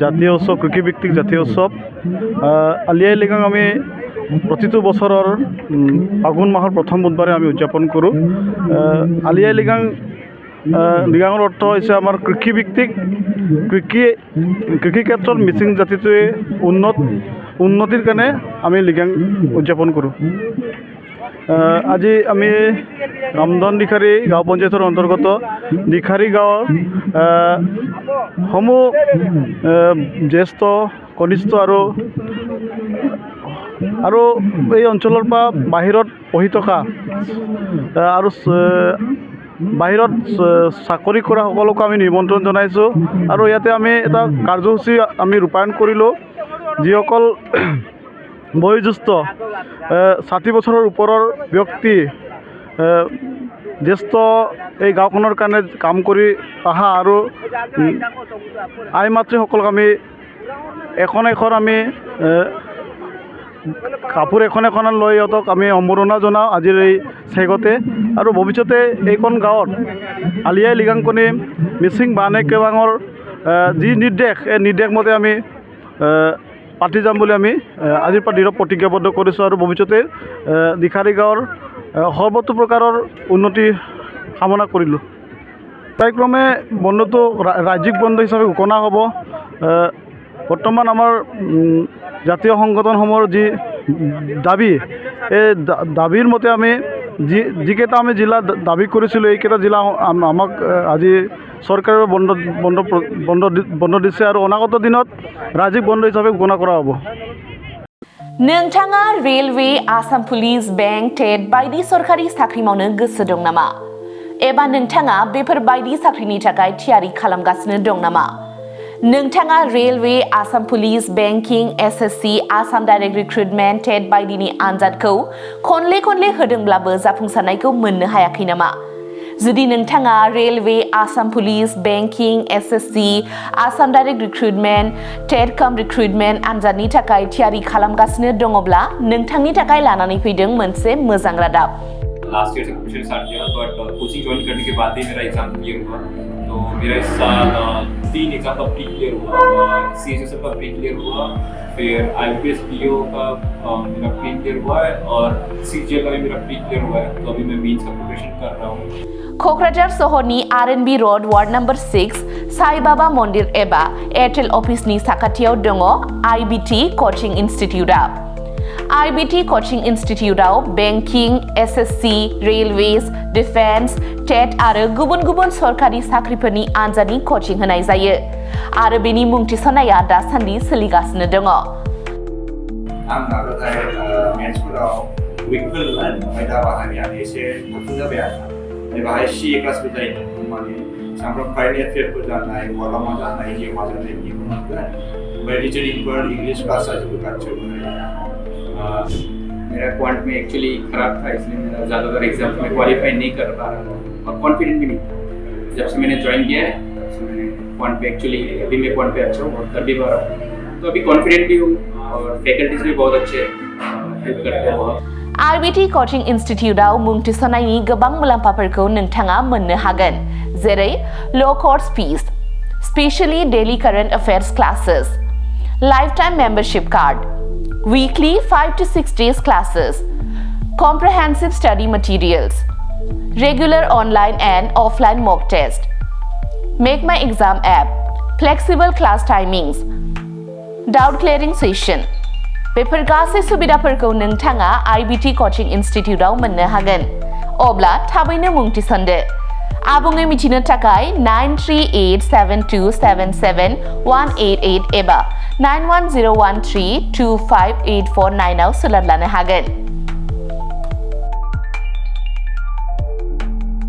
জাতীয় উৎসৱ কৃষিভিত্তিক জাতীয় উৎসৱ আলি আই লিগাং আমি প্ৰতিটো বছৰৰ ফাগুন মাহৰ প্ৰথম বুধবাৰে আমি উদযাপন কৰোঁ। আলি আই লিগাঙৰ অৰ্থ হৈছে আমাৰ কৃষিভিত্তিক কৃষি ক্ষেত্ৰত মিচিং জাতিটোৱে উন্নতিৰ কাৰণে আমি লিগাং উদযাপন কৰোঁ। আজি আমি ৰামধন দিখাৰী গাঁও পঞ্চায়তৰ অন্তৰ্গত দিখাৰী গাঁৱৰ সমূহ জ্যেষ্ঠ কনিষ্ঠ আৰু এই অঞ্চলৰ পৰা বাহিৰত পঢ়ি থকা আৰু বাহিৰত চাকৰি কৰা সকলোকে আমি নিমন্ত্ৰণ জনাইছোঁ। আৰু ইয়াতে আমি এটা কাৰ্যসূচী আমি ৰূপায়ণ কৰিলোঁ, যিসকল বয়োজ্যেষ্ঠ ৬০ বছৰৰ ওপৰৰ ব্যক্তি জ্যেষ্ঠ এই গাঁওখনৰ কাৰণে কাম কৰি অহা আৰু আই মাতৃসকলক আমি এখন আমি কাপোৰ এখন লৈ সিহঁতক আমি সম্বৰ্ধনা জনাওঁ আজিৰ এই চেগতে। আৰু ভৱিষ্যতে এইখন গাঁৱত আলি আই লিগাংকনি মিচিং বানে কেৱাঙৰ যি নিৰ্দেশ এই নিৰ্দেশমতে আমি পাতি যাম বুলি আমি আজিৰ পৰা দৃঢ় প্ৰতিজ্ঞাবদ্ধ কৰিছোঁ। আৰু ভৱিষ্যতে দিখাৰী গাঁৱৰ সৰ্বতো প্ৰকাৰৰ উন্নতি কামনা কৰিলোঁ। প্ৰায়ক্ৰমে বন্ধটো ৰাজ্যিক বন্ধ হিচাপে ঘোষণা হ'ব। বৰ্তমান আমাৰ জাতীয় সংগঠনসমূহৰ যি দাবী, এই দাবীৰ মতে আমি যিকেইটা আমি জিলা দাবী কৰিছিলোঁ, এইকেইটা জিলা আমাক আজি চৰকাৰে বন্ধ দিছে আৰু অনাগত দিনত ৰাজ্যিক বন্ধ হিচাপে ঘোষণা কৰা হ'ব। नोंथाङा railway, Assam police, bank, TET बायदि सरकारि साख्रि मावनो गोसो दं नामा? एबा नोंथाङा बेफोर बायदि साख्रिनि थाखाय थियारि खालामगासिनो दं नामा? नोंथाङा railway, Assam police, banking, SSC, Assam direct recruitment, TET बायदिनि आनजादखौ खनले होदोंब्लाबो जाफुंसारनायखौ मोननो हायाखै नामा? जुदि नोंथाङा railway, Assam police, banking, SSC, Assam direct recruitment, TET cum recruitment आनजादनि थाखाय थियारि खालामगासिनो दङब्ला नोंथांनि थाखाय लानानै फैदों मोनसे मोजां रादाब। लास्ट ईयर से प्रिपरेशन स्टार्ट किया, बट कोचिंग ज्वाइन करने के बाद ही मेरा एग्जाम क्लियर हुआ। तो मेरा इस साल 3 एग्जाम का प्री क्लियर हुआ, सीएचएसएफ का प्री क्लियर हुआ, फिर आईपीएस पीओ का मेरा प्री क्लियर हुआ है और सीजीएल का भी मेरा प्री क्लियर हुआ है। तो अभी मैं मेंस का प्रिपरेशन कर रहा हूँ। क'क्राझार सहरनि RNB road ward number 6 Sai Baba मन्दिर एबा एयारटेल अफिसनि साखाथियाव दङ आईबीटी कचिं इनस्टिट्यूटआ। आईबीटी कचिं इनस्टिट्यूटआव banking, SSC, railways, defence, TET आरो गुबुन सरकारि साख्रिफोरनि आनजादनि कचिं होनाय जायो आरो बेनि मुं थिसननाया दासान्दि सोलिगासिनो दङ। आं नाजानाय मेथ्सफोराव उइकफोर आयदा बाहायनाया एसे साबसिन जाबाय आरो बाहाय सीए क्लासबो जायो, माने सामफ्राम कारेन्ट एफेयारफोर जानाय, बहाबा मा जानाय, जिउ मा जानाय बेखौ मोनगोन। ओमफ्राय रिजनिंफोर, इंग्लिश क्लास जोबोद गासिबो। मेरा क्वांट में एक्चुअली खराब था, इसलिए मेरा ज़्यादातर एग्जाम में क्वालिफाई नहीं कर पा रहा था और कॉन्फिडेंट भी नहीं था। जब से मैंने ज्वाइन किया है तब से मैंने क्वांट पे एक्चुअली अभी मैं क्वांट पे अच्छा हूँ और कर भी पा रहा हूँ। तो अभी कॉन्फिडेंट भी हूँ और फैकल्टीज भी बहुत अच्छे हेल्प करते हैं बहुत। आईबीटी कचिं इनस्टिट्यूटआव मुं थिसननायनि गोबां मुलाम्फाफोरखौ नोंथाङा मोननो हागोन, जेरै लो course fees, specially daily current affairs classes, lifetime membership card, weekly 5 to 6 days classes, comprehensive study materials, regular online and offline mock test, Make My Exam app, flexible class timings, doubt clearing session। Before गासै सुबिदाफोरखौ नोंथाङा IBT coaching इनस्टिट्यूटआव मोननो हागोन। अब्ला थाबैनो मुं थिसनदो। आबुङै मिथिनो थाखाय 9387277188 एबा 9101325849 आव सोलाद लानो हागोन।